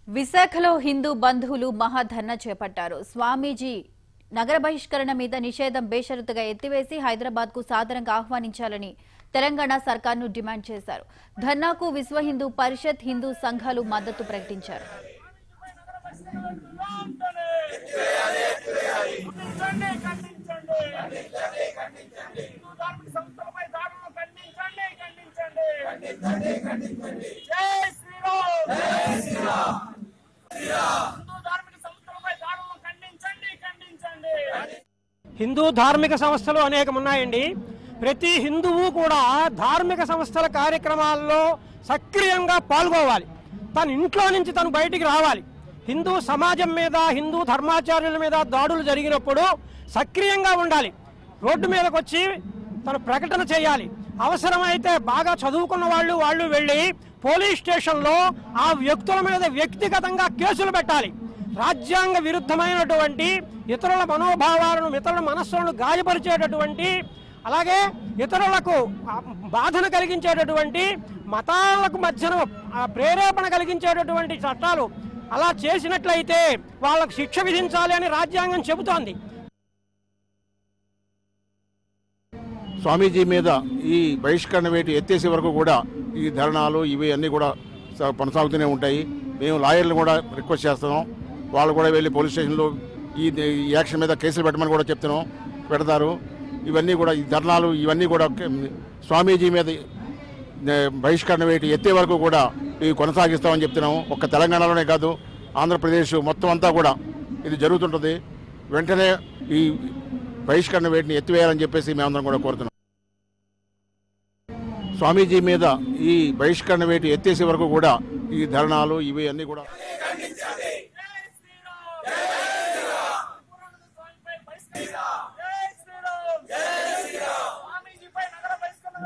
విశాఖలో హిందూ బంధువులు మహాధర్నా చేపట్టారు. స్వామీజీ నగర బహిష్కరణ మీద నిషేధం బేషరతుగా ఎత్తివేసి హైదరాబాద్ కు సాదరంగా ఆహ్వానించాలని తెలంగాణ సర్కార్ను డిమాండ్ చేశారు. ధర్నాకు విశ్వ హిందూ పరిషత్, హిందూ సంఘాలు మద్దతు ప్రకటించారు. హిందూ ధార్మిక సంస్థలు అనేకం ఉన్నాయండి. ప్రతి హిందువు కూడా ధార్మిక సంస్థల కార్యక్రమాల్లో సక్రియంగా పాల్గొవాలి. తన ఇంట్లో నుంచి తను బయటికి రావాలి. హిందూ సమాజం మీద, హిందూ ధర్మాచార్యుల మీద దాడులు జరిగినప్పుడు సక్రియంగా ఉండాలి. రోడ్డు మీదకి వచ్చి తను ప్రకటన చేయాలి. అవసరమైతే బాగా చదువుకున్న వాళ్ళు వెళ్ళి పోలీస్ స్టేషన్లో ఆ వ్యక్తుల మీద వ్యక్తిగతంగా కేసులు పెట్టాలి. రాజ్యాంగ విరుద్ధమైనటువంటి ఇతరుల మనోభావాలను, ఇతరుల మనస్సులను గాయపరిచేటటువంటి, అలాగే ఇతరులకు బాధను కలిగించేటటువంటి, మతాలకు మధ్యన ప్రేరేపణ కలిగించేటటువంటి చట్టాలు అలా చేసినట్లయితే వాళ్ళకు శిక్ష విధించాలి అని రాజ్యాంగం చెబుతోంది. స్వామీజీ మీద ఈ బహిష్కరణ వేటు ఎత్తేసే వరకు కూడా ఈ ధర్నాలు ఇవి అన్నీ కూడా కొనసాగుతూనే ఉంటాయి. మేము లాయర్లు కూడా రిక్వెస్ట్ చేస్తున్నాం. వాళ్ళు కూడా వెళ్ళి పోలీస్ స్టేషన్లో ఈ యాక్షన్ మీద కేసులు పెట్టమని కూడా చెప్తున్నాం, పెడతారు. ఇవన్నీ కూడా ఈ ధర్నాలు ఇవన్నీ కూడా స్వామీజీ మీద బహిష్కరణ వేటు ఎత్తే వరకు కూడా ఇవి కొనసాగిస్తామని చెప్తున్నాము. ఒక్క తెలంగాణలోనే కాదు, ఆంధ్రప్రదేశ్ మొత్తం అంతా కూడా ఇది జరుగుతుంటుంది. వెంటనే ఈ బహిష్కరణ వేటిని ఎత్తివేయాలని చెప్పేసి మేమందరం కూడా కోరుతున్నాం. స్వామీజీ మీద ఈ బహిష్కరణ వేటు ఎత్తేసే వరకు కూడా ఈ ధర్నాలు ఇవి అన్నీ కూడా స్వామీజీపై నగర బహిష్కరణ